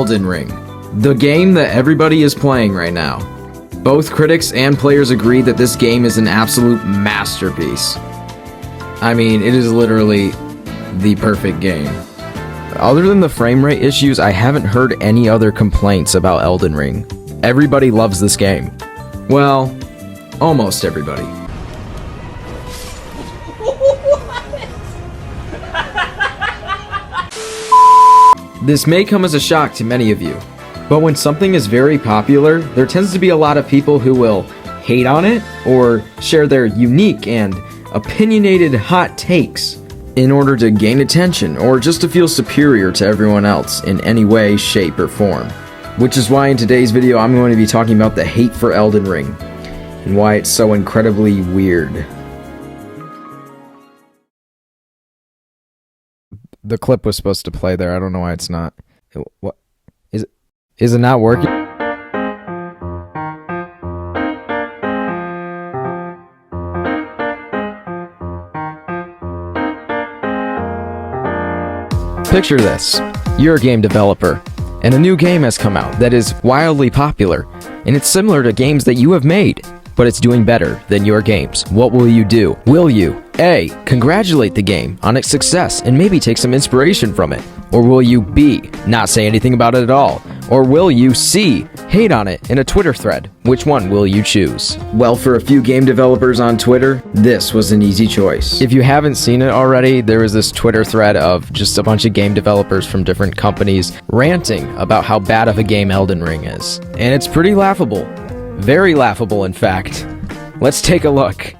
Elden Ring, the game that everybody is playing right now. Both critics and players agree that this game is an absolute masterpiece. I mean, it is literally the perfect game. Other than the frame rate issues, I haven't heard any other complaints about Elden Ring. Everybody loves this game. Well, almost everybody. This may come as a shock to many of you, but when something is very popular, there tends to be a lot of people who will hate on it or share their unique and opinionated hot takes in order to gain attention or just to feel superior to everyone else in any way, shape, or form. Which is why in today's video I'm going to be talking about the hate for Elden Ring and why it's so incredibly weird. The clip was supposed to play there. I don't know why it's not. What? Is it not working? Picture this. You're a game developer, and a new game has come out that is wildly popular, and it's similar to games that you have made, but it's doing better than your games. What will you do? Will you A, congratulate the game on its success and maybe take some inspiration from it? Or will you B, not say anything about it at all? Or will you C, hate on it in a Twitter thread? Which one will you choose? Well, for a few game developers on Twitter, this was an easy choice. If you haven't seen it already, there is this Twitter thread of just a bunch of game developers from different companies ranting about how bad of a game Elden Ring is. And it's pretty laughable. Very laughable, in fact. Let's take a look.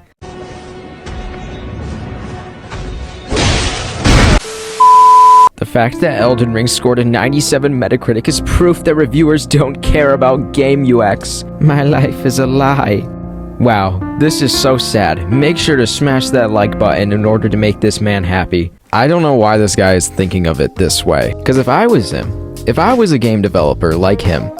The fact that Elden Ring scored a 97 Metacritic is proof that reviewers don't care about game UX. My life is a lie. Wow, this is so sad. Make sure to smash that like button in order to make this man happy. I don't know why this guy is thinking of it this way. Because if I was him, if I was a game developer like him,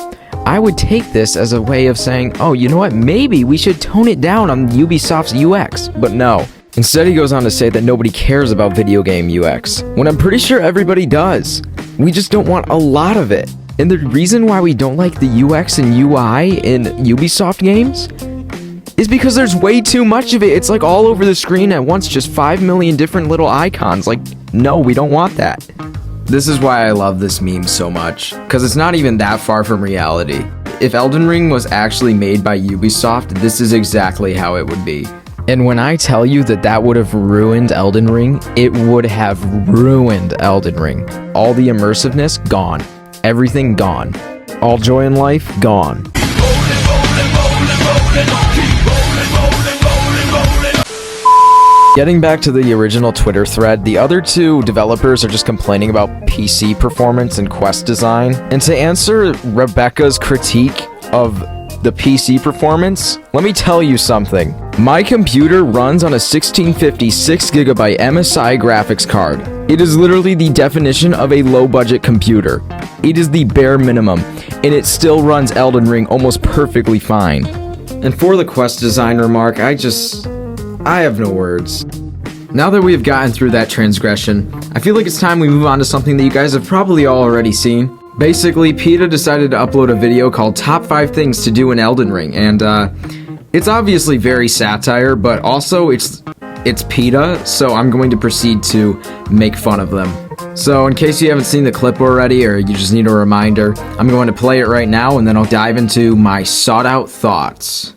I would take this as a way of saying, oh, you know what, maybe we should tone it down on Ubisoft's UX. But no. Instead, he goes on to say that nobody cares about video game UX, when I'm pretty sure everybody does. We just don't want a lot of it. And the reason why we don't like the UX and UI in Ubisoft games is because there's way too much of it. It's like all over the screen at once, just 5 million different little icons. Like, no, we don't want that. This is why I love this meme so much, because it's not even that far from reality. If Elden Ring was actually made by Ubisoft, this is exactly how it would be. And when I tell you that that would have ruined Elden Ring, it would have ruined Elden Ring. All the immersiveness, gone. Everything gone. All joy in life, gone. Getting back to the original Twitter thread, the other two developers are just complaining about PC performance and quest design. And to answer Rebecca's critique of the PC performance, let me tell you something. My computer runs on a 1650 6GB MSI graphics card. It is literally the definition of a low-budget computer. It is the bare minimum, and it still runs Elden Ring almost perfectly fine. And for the quest design remark, I have no words. Now that we have gotten through that transgression, I feel like it's time we move on to something that you guys have probably all already seen. Basically, PETA decided to upload a video called Top 5 Things to Do in Elden Ring, and it's obviously very satire, but also it's PETA, so I'm going to proceed to make fun of them. So in case you haven't seen the clip already, or you just need a reminder, I'm going to play it right now, and then I'll dive into my sought-out thoughts.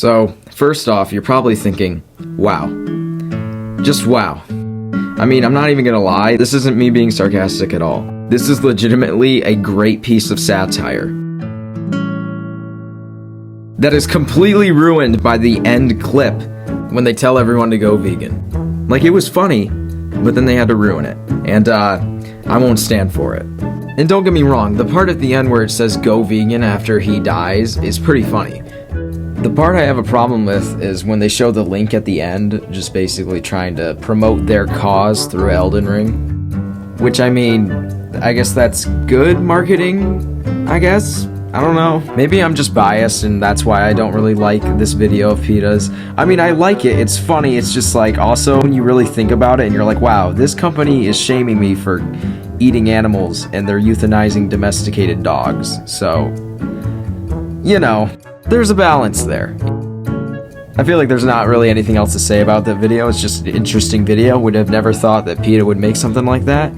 So, first off, you're probably thinking, wow. Just wow. I mean, I'm not even gonna lie, this isn't me being sarcastic at all. This is legitimately a great piece of satire that is completely ruined by the end clip when they tell everyone to go vegan. Like, it was funny, but then they had to ruin it. And, I won't stand for it. And don't get me wrong, the part at the end where it says go vegan after he dies is pretty funny. The part I have a problem with is when they show the link at the end, just basically trying to promote their cause through Elden Ring. Which, I mean, I guess that's good marketing, I guess? I don't know. Maybe I'm just biased and that's why I don't really like this video of PETA's. I mean, I like it, it's funny, it's just like, also, when you really think about it and you're like, wow, this company is shaming me for eating animals and they're euthanizing domesticated dogs. So, you know, there's a balance there. I feel like there's not really anything else to say about the video. It's just an interesting video. Would have never thought that PETA would make something like that.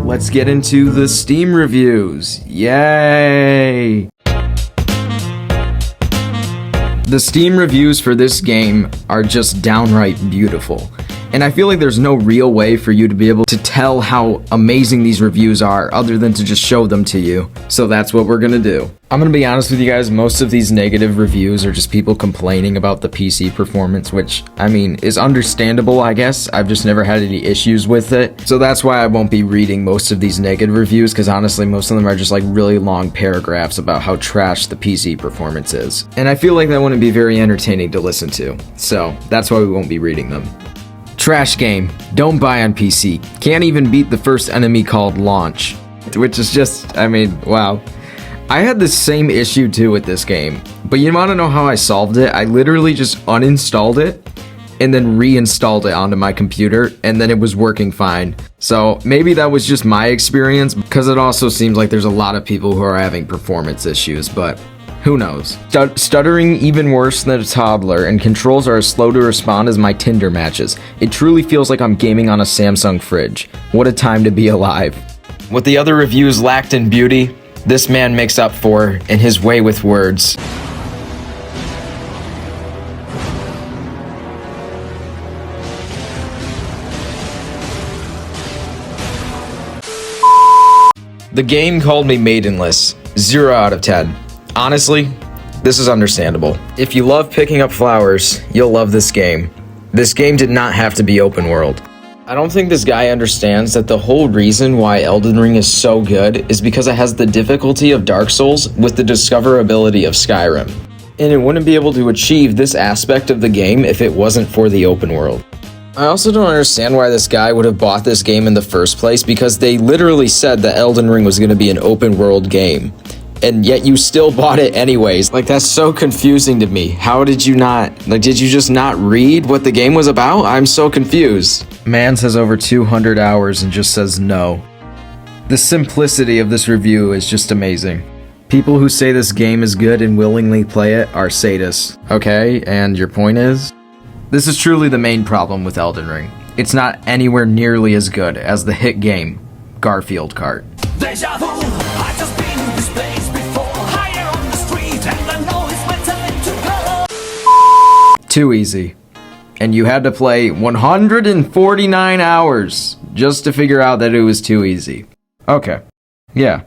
Let's get into the Steam reviews. Yay! The Steam reviews for this game are just downright beautiful. And I feel like there's no real way for you to be able to tell how amazing these reviews are other than to just show them to you. So that's what we're gonna do. I'm gonna be honest with you guys, most of these negative reviews are just people complaining about the PC performance, which, I mean, is understandable, I guess. I've just never had any issues with it. So that's why I won't be reading most of these negative reviews, because honestly, most of them are just like really long paragraphs about how trash the PC performance is. And I feel like that wouldn't be very entertaining to listen to. So that's why we won't be reading them. Trash game. Don't buy on PC. Can't even beat the first enemy called Launch. Which is just, I mean, wow. I had the same issue too with this game. But you wanna know how I solved it? I literally just uninstalled it and then reinstalled it onto my computer and then it was working fine. So maybe that was just my experience, because it also seems like there's a lot of people who are having performance issues, but who knows? Stuttering even worse than a toddler, and controls are as slow to respond as my Tinder matches. It truly feels like I'm gaming on a Samsung fridge. What a time to be alive. What the other reviews lacked in beauty, this man makes up for in his way with words. The game called me maidenless. 0 out of 10. Honestly, this is understandable. If you love picking up flowers, you'll love this game. This game did not have to be open world. I don't think this guy understands that the whole reason why Elden Ring is so good is because it has the difficulty of Dark Souls with the discoverability of Skyrim. And it wouldn't be able to achieve this aspect of the game if it wasn't for the open world. I also don't understand why this guy would have bought this game in the first place, because they literally said that Elden Ring was going to be an open world game. And yet you still bought it anyways. Like, that's so confusing to me. How did you not, like, did you just not read what the game was about? I'm so confused. Man says over 200 hours and just says no. The simplicity of this review is just amazing. People who say this game is good and willingly play it are sadists. Okay, and your point is? This is truly the main problem with Elden Ring. It's not anywhere nearly as good as the hit game, Garfield Kart. Deja vu, I just been in this place before. Higher on the street and I know it's my time to go. Too easy. And you had to play 149 hours just to figure out that it was too easy. Okay. Yeah.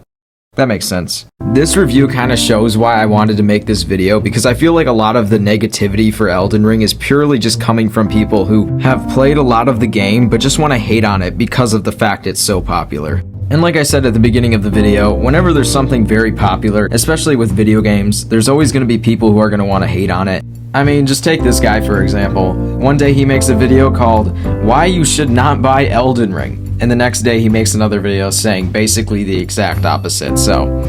That makes sense. This review kind of shows why I wanted to make this video, because I feel like a lot of the negativity for Elden Ring is purely just coming from people who have played a lot of the game but just want to hate on it because of the fact it's so popular. And like I said at the beginning of the video, whenever there's something very popular, especially with video games, there's always going to be people who are going to want to hate on it. I mean, just take this guy for example. One day he makes a video called, "Why You Should Not Buy Elden Ring." And the next day he makes another video saying basically the exact opposite. So,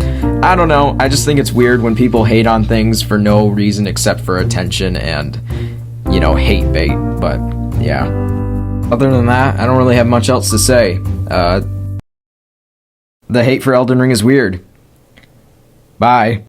I don't know, I just think it's weird when people hate on things for no reason except for attention and, you know, hate bait, but yeah. Other than that, I don't really have much else to say. The hate for Elden Ring is weird. Bye.